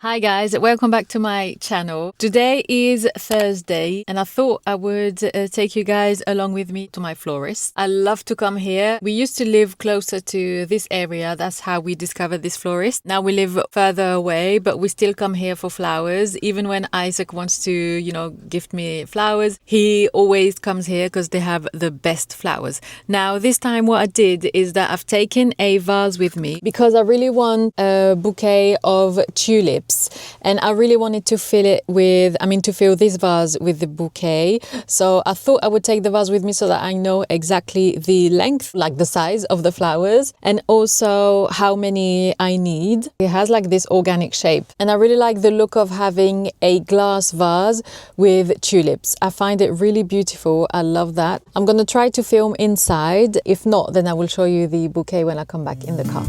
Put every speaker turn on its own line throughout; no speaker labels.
Hi guys, welcome back to my channel. Today is Thursday and I thought I would take you guys along with me to my florist. I love to come here. We used to live closer to this area. That's how we discovered this florist. Now we live further away, but we still come here for flowers. Even when Isaac wants to, gift me flowers, he always comes here because they have the best flowers. Now this time what I did is that I've taken a vase with me because I really want a bouquet of tulips. And I really wanted to to fill this vase with the bouquet. So I thought I would take the vase with me so that I know exactly the length, like the size of the flowers, and also how many I need. It has like this organic shape. And I really like the look of having a glass vase with tulips. I find it really beautiful. I love that. I'm going to try to film inside. If not, then I will show you the bouquet when I come back in the car.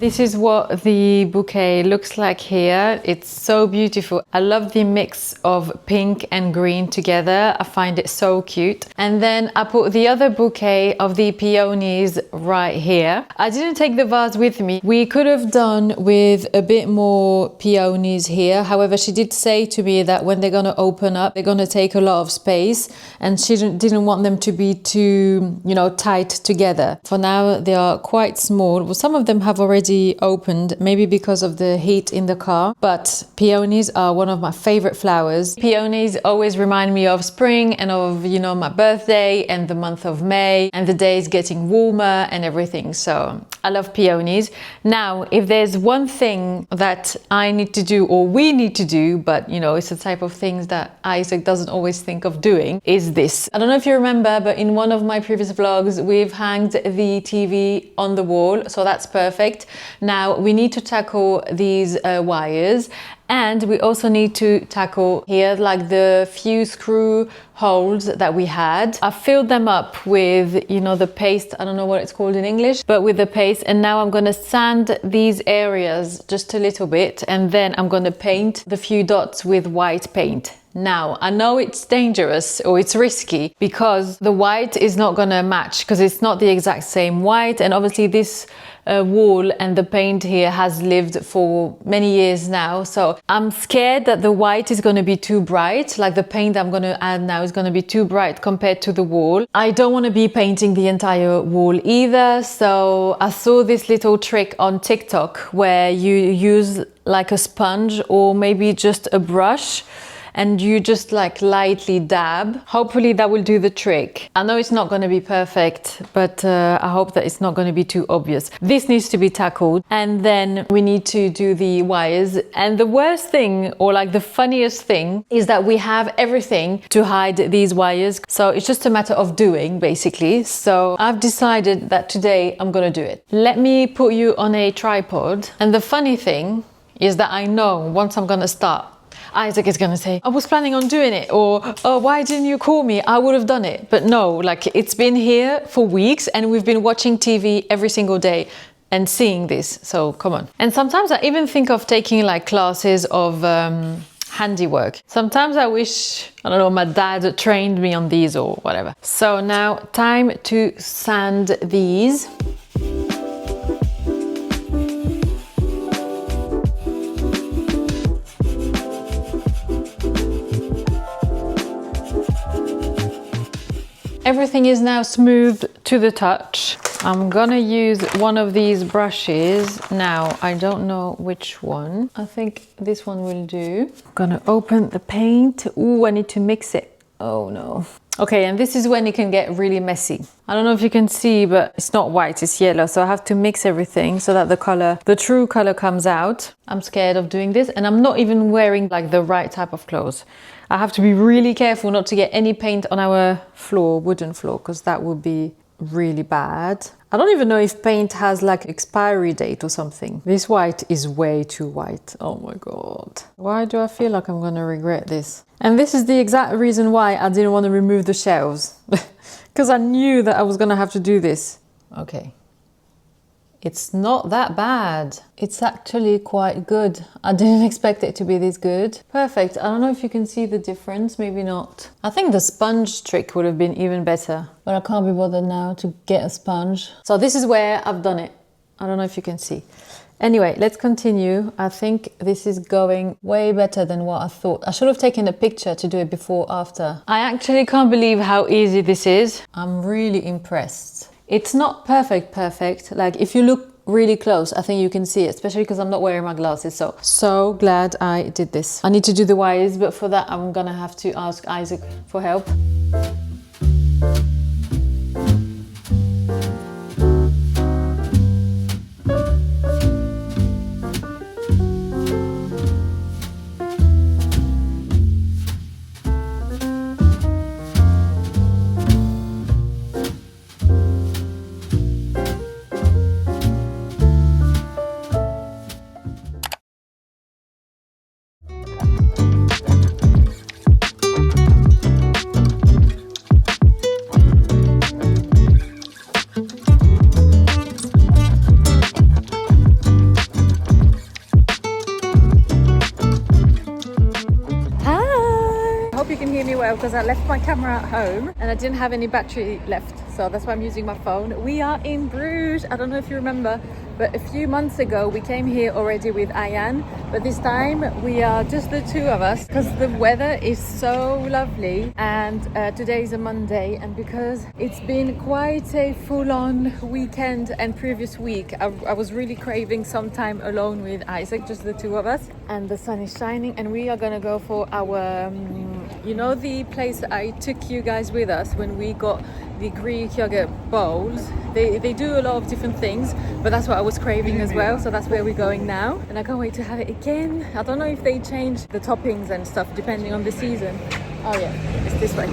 This is what the bouquet looks like here. It's so beautiful. I love the mix of pink and green together. I find it so cute. And then I put the other bouquet of the peonies right here. I didn't take the vase with me. We could have done with a bit more peonies here. However, she did say to me that when they're going to open up, they're going to take a lot of space, and she didn't want them to be too, tight together. For now, they are quite small. Well, some of them have already opened, maybe because of the heat in the car, but peonies are one of my favorite flowers. Peonies always remind me of spring and of my birthday and the month of May and the days getting warmer and everything. So I love peonies. Now if there's one thing that I need to do, or we need to do, but it's the type of things that Isaac doesn't always think of doing, is this. I don't know if you remember, but in one of my previous vlogs we've hanged the TV on the wall, so that's perfect. Now we need to tackle these wires, and we also need to tackle here like the few screw holes that we had. I filled them up with the paste. I don't know what it's called in English, but with the paste. And now I'm going to sand these areas just a little bit, and then I'm going to paint the few dots with white paint. Now, I know it's dangerous or it's risky because the white is not going to match, because it's not the exact same white, and obviously this wall and the paint here has lived for many years now, so I'm scared that the white is going to be too bright, like the paint I'm going to add now is going to be too bright compared to the wall. I don't want to be painting the entire wall either, so I saw this little trick on TikTok where you use like a sponge or maybe just a brush, and you just like lightly dab. Hopefully that will do the trick. I know it's not going to be perfect, but I hope that it's not going to be too obvious. This needs to be tackled, and then we need to do the wires. And the worst thing, or like the funniest thing, is that we have everything to hide these wires, so it's just a matter of doing, basically. So I've decided that today I'm going to do it. Let me put you on a tripod, and the funny thing is that I know once I'm going to start, Isaac is going to say, I was planning on doing it, or, oh, why didn't you call me? I would have done it. But no, like it's been here for weeks and we've been watching TV every single day and seeing this. So come on. And sometimes I even think of taking like classes of handiwork. Sometimes I wish, I don't know, my dad trained me on these or whatever. So now time to sand these. Everything is now smooth to the touch. I'm gonna use one of these brushes. Now, I don't know which one. I think this one will do. I'm gonna open the paint. Ooh, I need to mix it. Oh no. Okay, and this is when it can get really messy. I don't know if you can see, but it's not white, it's yellow. So I have to mix everything so that the true color comes out. I'm scared of doing this, and I'm not even wearing like the right type of clothes. I have to be really careful not to get any paint on our floor, wooden floor, because that would be really bad. I don't even know if paint has like expiry date or something. This white is way too white. Oh my God. Why do I feel like I'm gonna regret this? And this is the exact reason why I didn't want to remove the shelves. Because I knew that I was gonna have to do this. Okay. It's not that bad. It's actually quite good. I didn't expect it to be this good. Perfect. I don't know if you can see the difference, maybe not. I think the sponge trick would have been even better, but I can't be bothered now to get a sponge. So this is where I've done it. I don't know if you can see. Anyway, let's continue. I think this is going way better than what I thought. I should have taken a picture to do it before, after. I actually can't believe how easy this is. I'm really impressed. It's not perfect. Like if you look really close, I think you can see it, especially because I'm not wearing my glasses. So glad I did this. I need to do the wires, but for that I'm gonna have to ask Isaac for help. Because I left my camera at home and I didn't have any battery left, so that's why I'm using my phone. We are in Bruges. I don't know if you remember, but a few months ago we came here already with Ayan, but this time we are just the two of us because the weather is so lovely, and today is a Monday, and because it's been quite a full-on weekend and previous week, I was really craving some time alone with Isaac, just the two of us, and the sun is shining, and we are gonna go for our you know the place I took you guys with us when we got the Greek yogurt bowls? They do a lot of different things, but that's what I was craving as well, so that's where we're going now, and I can't wait to have it again. I don't know if they change the toppings and stuff depending on the season. Oh yeah, it's this way.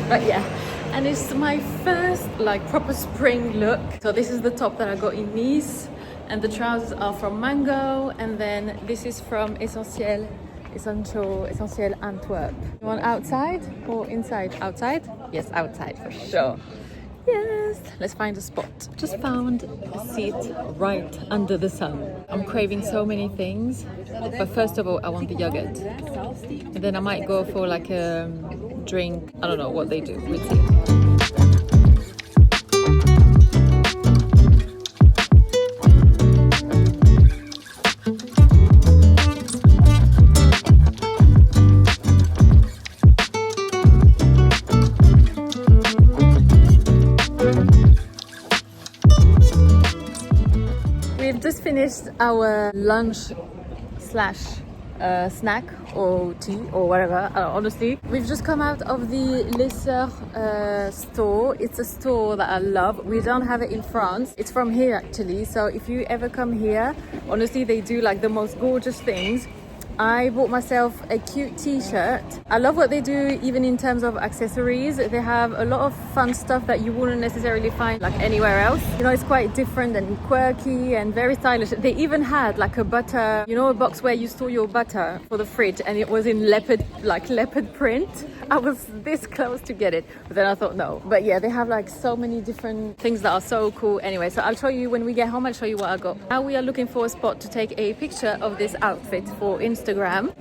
But yeah, and it's my first like proper spring look. So this is the top that I got in Nice, and the trousers are from Mango, and then this is from Essentiel Antwerp. You want outside or inside? Outside? Yes, outside for sure. Yes, let's find a spot. Just found a seat right under the sun. I'm craving so many things, but first of all I want the yogurt, and then I might go for like a drink. I don't know what they do. We'll see. Just finished our lunch slash snack or tea or whatever. Honestly, we've just come out of the Lesser store. It's a store that I love. We don't have it in France. It's from here actually. So if you ever come here, honestly, they do like the most gorgeous things. I bought myself a cute t-shirt. I love what they do even in terms of accessories. They have a lot of fun stuff that you wouldn't necessarily find like anywhere else. You know, it's quite different and quirky and very stylish. They even had like a butter, you know, a box where you store your butter for the fridge, and it was in leopard print. I was this close to get it, but then I thought no. But yeah, they have like so many different things that are so cool. Anyway, so I'll show you when we get home. I'll show you what I got. Now we are looking for a spot to take a picture of this outfit for Instagram.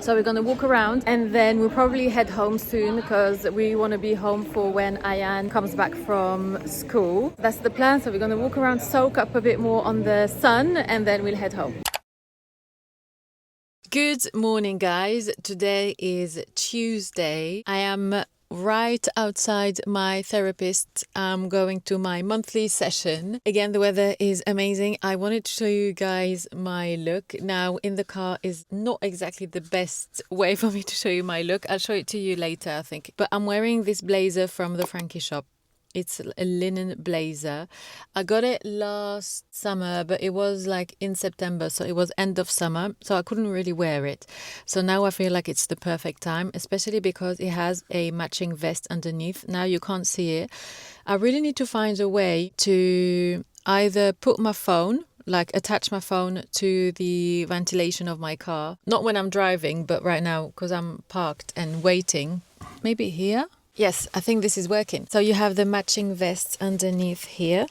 So we're gonna walk around, and then we'll probably head home soon because we want to be home for when Ayan comes back from school. That's the plan. So we're gonna walk around, soak up a bit more on the sun, and then we'll head home. Good morning, guys. Today is Tuesday. I am right outside my therapist. I'm going to my monthly session. Again, the weather is amazing. I wanted to show you guys my look. Now, in the car is not exactly the best way for me to show you my look. I'll show it to you later, I think. But I'm wearing this blazer from the Frankie shop. It's a linen blazer. I got it last summer, but it was like in September, so it was end of summer, so I couldn't really wear it. So now I feel like it's the perfect time, especially because it has a matching vest underneath. Now you can't see it. I really need to find a way to either put my phone, like attach my phone to the ventilation of my car. Not when I'm driving, but right now, because I'm parked and waiting. Maybe here? Yes, I think this is working. So you have the matching vest underneath here.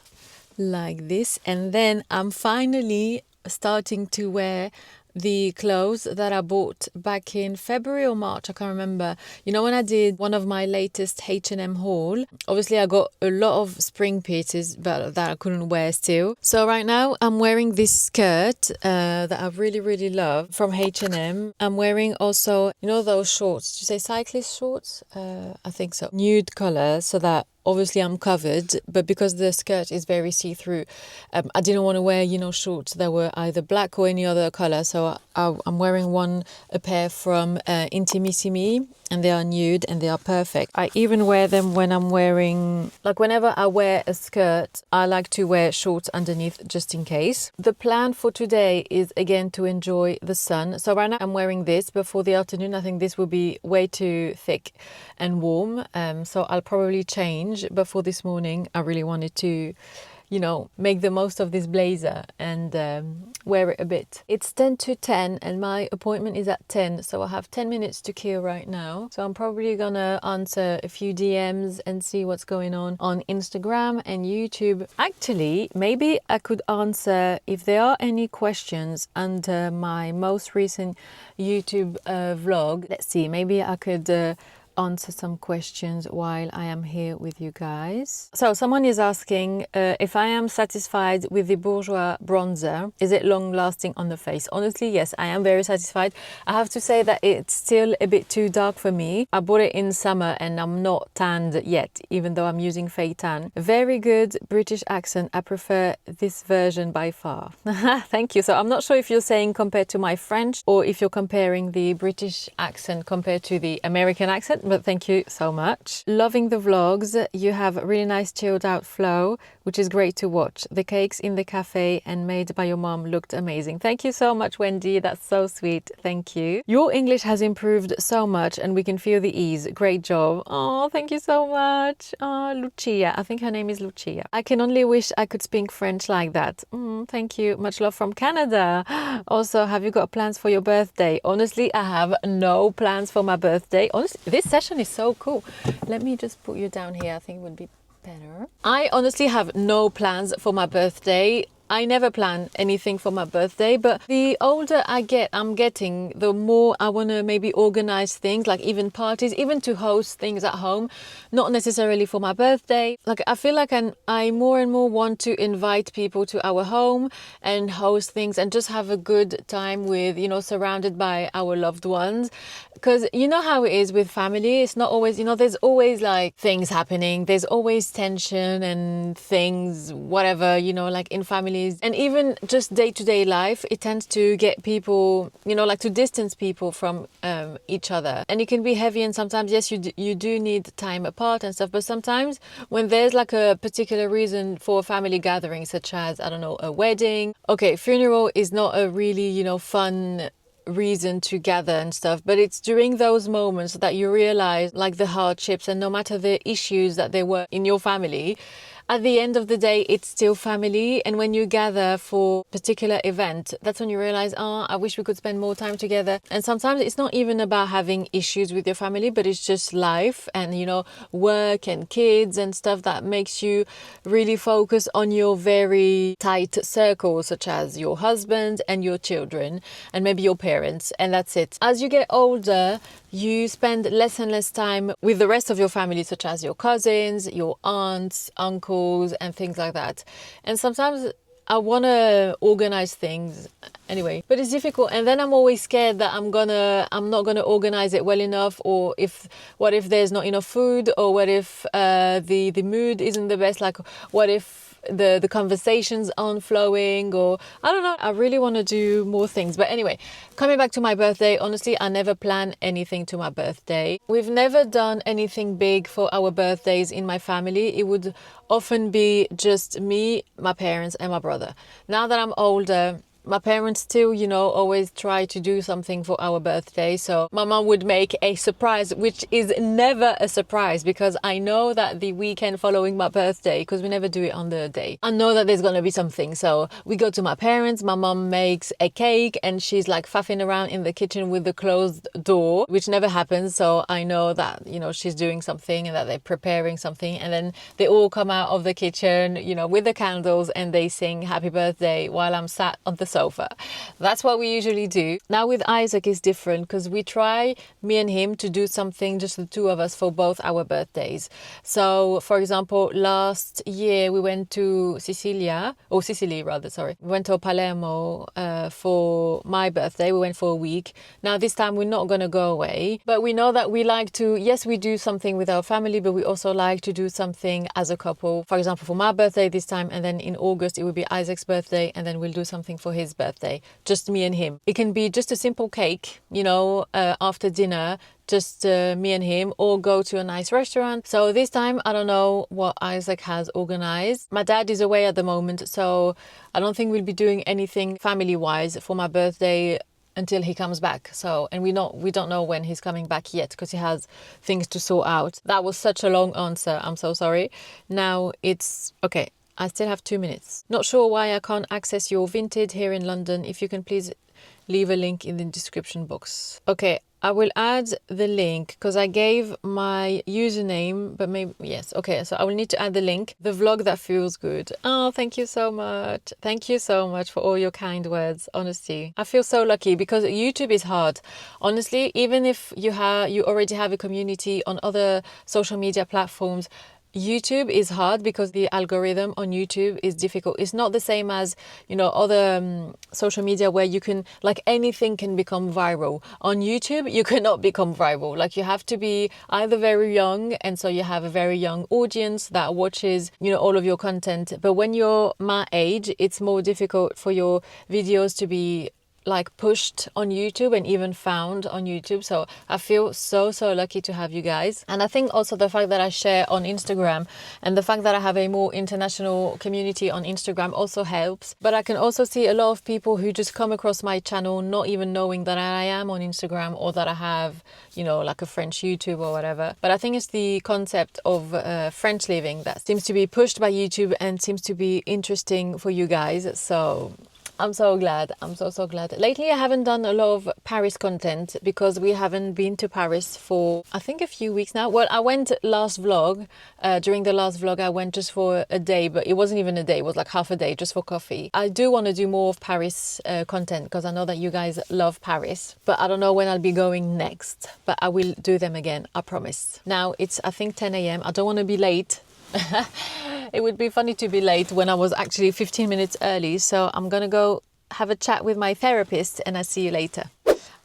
like this. And then I'm finally starting to wear the clothes that I bought back in February or March, I can't remember. You know, when I did one of my latest H&M haul, obviously I got a lot of spring pieces but that I couldn't wear still. So right now I'm wearing this skirt that I really love from H&M. I'm wearing also, you know, those shorts. Did you say cyclist shorts? I think so. Nude color, so that obviously I'm covered, but because the skirt is very see-through, I didn't want to wear, you know, shorts that were either black or any other color. So I'm wearing a pair from Intimissimi, and they are nude and they are perfect. I even wear them when I'm wearing, like whenever I wear a skirt, I like to wear shorts underneath just in case. The plan for today is again to enjoy the sun. So right now I'm wearing this, but for the afternoon I think this will be way too thick and warm. So I'll probably change. But for this morning, I really wanted to, you know, make the most of this blazer and wear it a bit. It's 10 to 10 and my appointment is at 10. So I have 10 minutes to kill right now. So I'm probably gonna answer a few DMs and see what's going on Instagram and YouTube. Actually, maybe I could answer if there are any questions under my most recent YouTube vlog. Let's see, maybe I could answer some questions while I am here with you guys. So someone is asking if I am satisfied with the Bourjois bronzer. Is it long lasting on the face? Honestly, yes, I am very satisfied. I have to say that it's still a bit too dark for me. I bought it in summer and I'm not tanned yet, even though I'm using fake tan. Very good British accent. I prefer this version by far. Thank you. So I'm not sure if you're saying compared to my French or if you're comparing the British accent compared to the American accent, but thank you so much. Loving the vlogs. You have a really nice chilled out flow, which is great to watch. The cakes in the cafe and made by your mom looked amazing. Thank you so much, Wendy. That's so sweet. Thank you. Your English has improved so much and we can feel the ease. Great job. Oh, thank you so much. Oh, Lucia. I think her name is Lucia. I can only wish I could speak French like that. Thank you. Much love from Canada. Also, have you got plans for your birthday? Honestly, I have no plans for my birthday. Honestly, this session is so cool. Let me just put you down here. I think it would be better. I honestly have no plans for my birthday. I never plan anything for my birthday, but the older I'm getting, the more I want to maybe organize things, like even parties, even to host things at home, not necessarily for my birthday. Like I feel like I more and more want to invite people to our home and host things and just have a good time with, you know, surrounded by our loved ones. Because you know how it is with family, it's not always, you know, there's always like things happening, there's always tension and things, whatever, you know, like in families. And even just day-to-day life, it tends to get people, you know, like to distance people from each other. And it can be heavy, and sometimes, yes, you do need time apart and stuff. But sometimes when there's like a particular reason for a family gathering, such as, I don't know, a wedding. Okay, funeral is not a really, you know, fun reason to gather and stuff, but it's during those moments that you realize like the hardships, and no matter the issues that there were in your family, at the end of the day, it's still family. And when you gather for a particular event, that's when you realize, oh, I wish we could spend more time together. And sometimes it's not even about having issues with your family, but it's just life and, you know, work and kids and stuff that makes you really focus on your very tight circle, such as your husband and your children and maybe your parents. And that's it. As you get older, you spend less and less time with the rest of your family, such as your cousins, your aunts, uncles, and things like that. And sometimes I want to organize things anyway, but it's difficult. And then I'm always scared that I'm not gonna organize it well enough, or what if there's not enough food, or what if the mood isn't the best, like what if the conversations aren't flowing, or I don't know. I really want to do more things. But anyway, coming back to my birthday, honestly, I never plan anything to my birthday. We've never done anything big for our birthdays in my family. It would often be just me, my parents and my brother. Now that I'm older, My parents still, you know, always try to do something for our birthday. So my mom would make a surprise, which is never a surprise because I know that the weekend following my birthday, because we never do it on the day, I know that there's going to be something. So we go to my parents, my mom makes a cake and she's like faffing around in the kitchen with the closed door, which never happens. So I know that, you know, she's doing something and that they're preparing something. And then they all come out of the kitchen, you know, with the candles and they sing happy birthday while I'm sat on the sofa. That's what we usually do. Now with Isaac is different because we try, me and him, to do something, just the two of us, for both our birthdays. So for example, last year we went to Sicily, sorry. We went to Palermo for my birthday. We went for a week. Now this time we're not going to go away, but we know that we like to, yes, we do something with our family, but we also like to do something as a couple. For example, for my birthday this time, and then in August it will be Isaac's birthday, and then we'll do something for his birthday, just me and him. It can be just a simple cake, you know, after dinner, just me and him, or go to a nice restaurant. So this time I don't know what Isaac has organized. My dad is away at the moment, so I don't think we'll be doing anything family wise for my birthday until he comes back. So, and we don't know when he's coming back yet because he has things to sort out. That was such a long answer, I'm so sorry. Now it's okay, I still have 2 minutes. Not sure why I can't access your Vinted here in London. If you can please leave a link in the description box. Okay, I will add the link because I gave my username, but maybe, yes. Okay, so I will need to add the link. The vlog that feels good. Oh, thank you so much. Thank you so much for all your kind words. Honestly, I feel so lucky because YouTube is hard. Honestly, even if you already have a community on other social media platforms, YouTube is hard because the algorithm on YouTube is difficult. It's not the same as, you know, other social media where you can, like, anything can become viral. On YouTube, you cannot become viral. Like, you have to be either very young, and so you have a very young audience that watches, you know, all of your content. But when you're my age, it's more difficult for your videos to be like pushed on YouTube and even found on YouTube. So I feel so lucky to have you guys. And I think also the fact that I share on Instagram and the fact that I have a more international community on Instagram also helps. But I can also see a lot of people who just come across my channel not even knowing that I am on Instagram or that I have, you know, like a French YouTube or whatever. But I think it's the concept of French living that seems to be pushed by YouTube and seems to be interesting for you guys. So I'm so glad. I'm so glad. Lately, I haven't done a lot of Paris content because we haven't been to Paris for, I think, a few weeks now. Well, I went last vlog. During the last vlog, I went just for a day, but it wasn't even a day. It was like half a day just for coffee. I do want to do more of Paris content because I know that you guys love Paris, but I don't know when I'll be going next, but I will do them again. I promise. Now it's, I think, 10 a.m. I don't want to be late. It would be funny to be late when I was actually 15 minutes early. So I'm gonna go have a chat with my therapist and I'll see you later.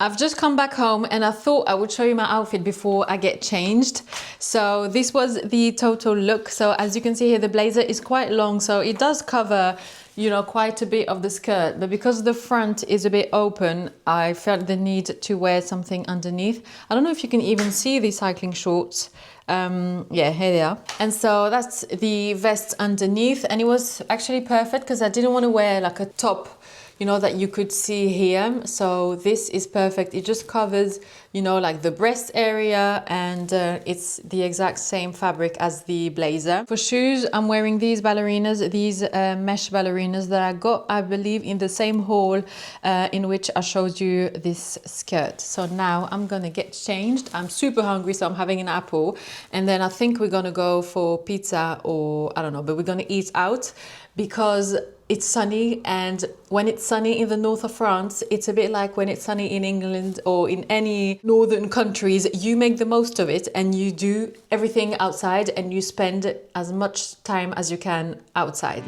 I've just come back home and I thought I would show you my outfit before I get changed. So this was the total look. So as you can see here, the blazer is quite long, so it does cover, you know, quite a bit of the skirt, but because the front is a bit open, I felt the need to wear something underneath. I don't know if you can even see the cycling shorts. Yeah, here they are. And so that's the vest underneath, and it was actually perfect because I didn't want to wear like a top, you know, that you could see here. So this is perfect. It just covers, you know, like the breast area, and it's the exact same fabric as the blazer. For shoes, I'm wearing these ballerinas, these mesh ballerinas that I got, I believe, in the same haul in which I showed you this skirt. So now I'm gonna get changed. I'm super hungry, so I'm having an apple, and then I think we're gonna go for pizza, or I don't know, but we're gonna eat out because it's sunny, and when it's sunny in the north of France, it's a bit like when it's sunny in England or in any northern countries. You make the most of it and you do everything outside and you spend as much time as you can outside.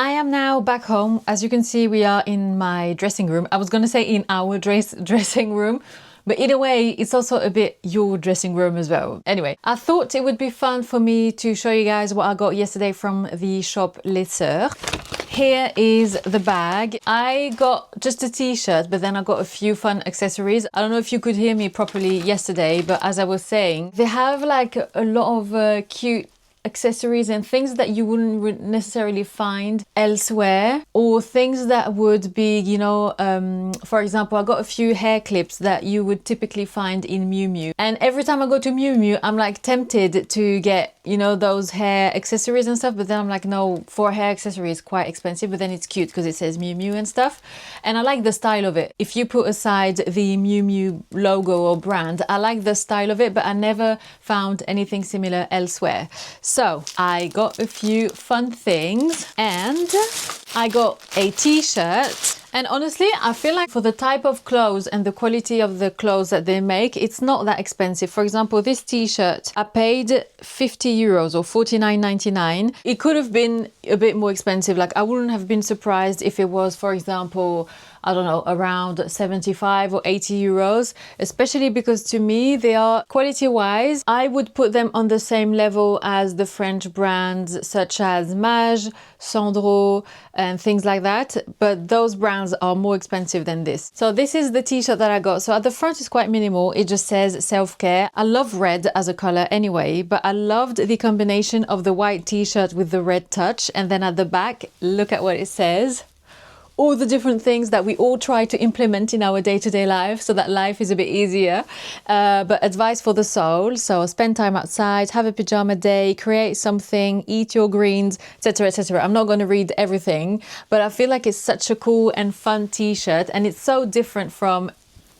I am now back home. As you can see, we are in my dressing room. I was gonna say in our dressing room, but in a way, it's also a bit your dressing room as well. Anyway, I thought it would be fun for me to show you guys what I got yesterday from the shop Les Sœurs. Here is the bag. I got just a t-shirt, but then I got a few fun accessories. I don't know if you could hear me properly yesterday, but as I was saying, they have like a lot of cute accessories and things that you wouldn't necessarily find elsewhere, or things that would be, you know, for example, I got a few hair clips that you would typically find in Miu Miu, and every time I go to Miu Miu I'm like tempted to get, you know, those hair accessories and stuff, but then I'm like, no, for a hair accessory it's quite expensive, but then it's cute because it says Miu Miu and stuff, and I like the style of it. If you put aside the Miu Miu logo or brand, I like the style of it, but I never found anything similar elsewhere. So I got a few fun things, and I got a t-shirt. And honestly, I feel like for the type of clothes and the quality of the clothes that they make, it's not that expensive. For example, this t-shirt, I paid 50 euros or 49.99. It could have been a bit more expensive. Like, I wouldn't have been surprised if it was, for example, I don't know, around 75 or 80 euros, especially because to me, they are quality-wise, I would put them on the same level as the French brands such as Mage, Sandro, and things like that. But those brands are more expensive than this. So this is the t-shirt that I got. So at the front, it's quite minimal. It just says self-care. I love red as a color anyway, but I loved the combination of the white t-shirt with the red touch. And then at the back, look at what it says. All the different things that we all try to implement in our day-to-day life so that life is a bit easier. But advice for the soul. So spend time outside, have a pajama day, create something, eat your greens, etc., etc. I'm not going to read everything, but I feel like it's such a cool and fun t-shirt, and it's so different from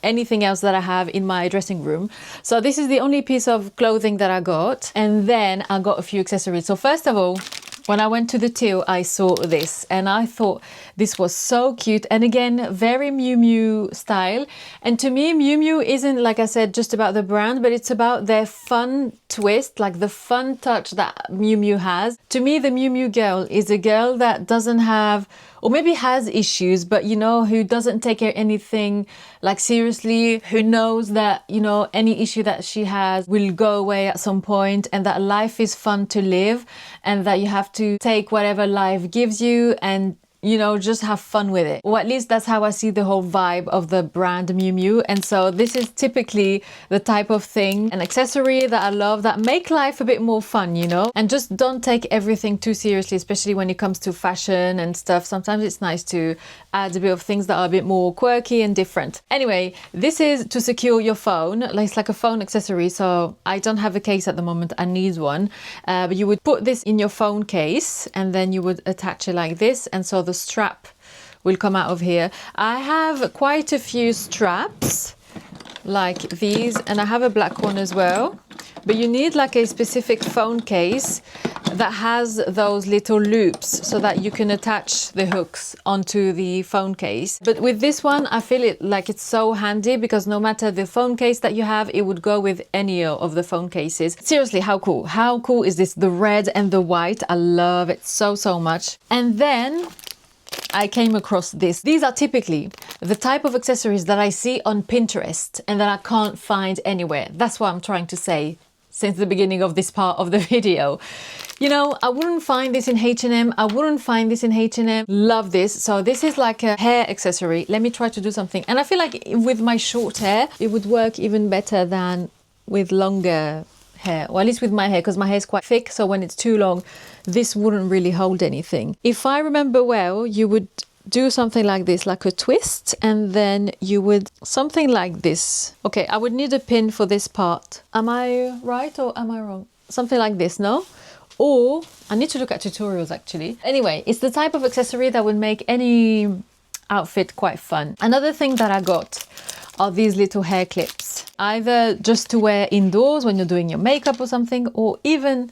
anything else that I have in my dressing room. So this is the only piece of clothing that I got. And then I got a few accessories. So first of all, when I went to the till, I saw this and I thought this was so cute. And again, very Miu Miu style. And to me, Miu Miu isn't, like I said, just about the brand, but it's about their fun twist, like the fun touch that Miu Miu has. To me, the Miu Miu girl is a girl that doesn't have, or maybe has issues, but you know, who doesn't take anything like seriously, who knows that, you know, any issue that she has will go away at some point, and that life is fun to live, and that you have to take whatever life gives you and, you know, just have fun with it. Or at least that's how I see the whole vibe of the brand Miu Miu. And so this is typically the type of thing, an accessory that I love, that make life a bit more fun, you know, and just don't take everything too seriously, especially when it comes to fashion and stuff. Sometimes it's nice to add a bit of things that are a bit more quirky and different. Anyway, this is to secure your phone. It's like a phone accessory. So I don't have a case at the moment. I need one. But you would put this in your phone case and then you would attach it like this. And so the strap will come out of here. I have quite a few straps like these, and I have a black one as well, but you need like a specific phone case that has those little loops so that you can attach the hooks onto the phone case. But with this one, I feel it like it's so handy because no matter the phone case that you have, it would go with any of the phone cases. Seriously, how cool? How cool is this? The red and the white. I love it so, so much. And then I came across this. These are typically the type of accessories that I see on Pinterest and that I can't find anywhere. That's what I'm trying to say since the beginning of this part of the video. You know, I wouldn't find this in H&M. I wouldn't find this in H&M. Love this. So this is like a hair accessory. Let me try to do something. And I feel like with my short hair, it would work even better than with longer hair, or at least with my hair, because my hair is quite thick, so when it's too long this wouldn't really hold anything. If I remember well, you would do something like this, like a twist, and then you would something like this. Okay, I would need a pin for this part. Am I right or am I wrong? Something like this, no? Or I need to look at tutorials actually. Anyway, it's the type of accessory that would make any outfit quite fun. Another thing that I got are these little hair clips, either just to wear indoors when you're doing your makeup or something, or even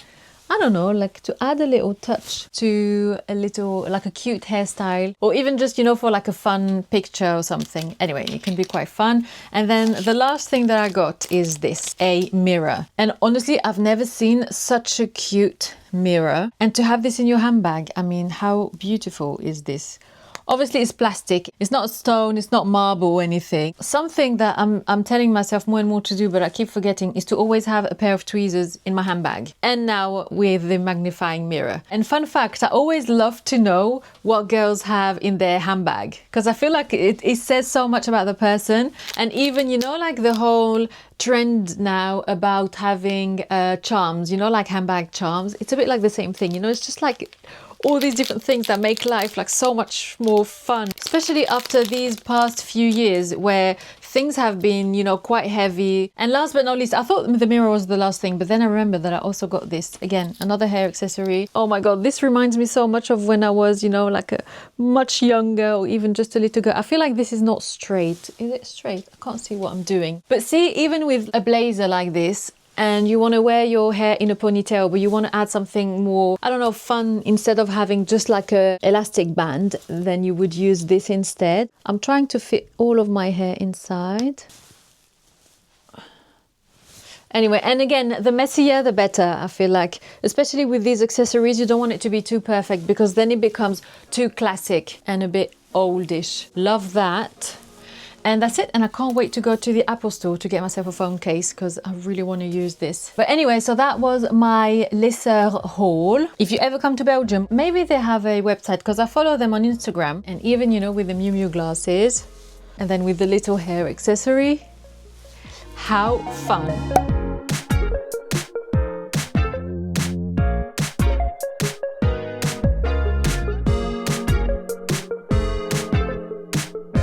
I don't know, like to add a little touch to a little, like a cute hairstyle, or even just, you know, for like a fun picture or something. Anyway, it can be quite fun. And then the last thing that I got is this, a mirror. And honestly, I've never seen such a cute mirror. And to have this in your handbag, I mean, how beautiful is this? Obviously it's plastic, it's not stone, it's not marble or anything. Something that I'm telling myself more and more to do, but I keep forgetting, is to always have a pair of tweezers in my handbag. And now with the magnifying mirror. And fun fact, I always love to know what girls have in their handbag, because I feel like it says so much about the person. And even, you know, like the whole trend now about having charms, you know, like handbag charms. It's a bit like the same thing, you know, it's just like all these different things that make life like so much more fun, especially after these past few years where things have been, you know, quite heavy. And last but not least, I thought the mirror was the last thing, but then I remember that I also got this, again, another hair accessory. Oh my god, this reminds me so much of when I was, you know, like a much younger, or even just a little girl. I feel like this is not straight. Is it straight? I can't see what I'm doing. But see, even with a blazer like this, and you want to wear your hair in a ponytail, but you want to add something more, I don't know, fun, instead of having just like a elastic band, then you would use this instead. I'm trying to fit all of my hair inside. Anyway, and again, the messier the better, I feel like. Especially with these accessories, you don't want it to be too perfect, because then it becomes too classic and a bit oldish. Love that. And that's it, and I can't wait to go to the Apple store to get myself a phone case, because I really want to use this. But anyway, so that was my Lisser haul. If you ever come to Belgium, maybe they have a website, because I follow them on Instagram. And even, you know, with the Miu Miu glasses, and then with the little hair accessory. How fun!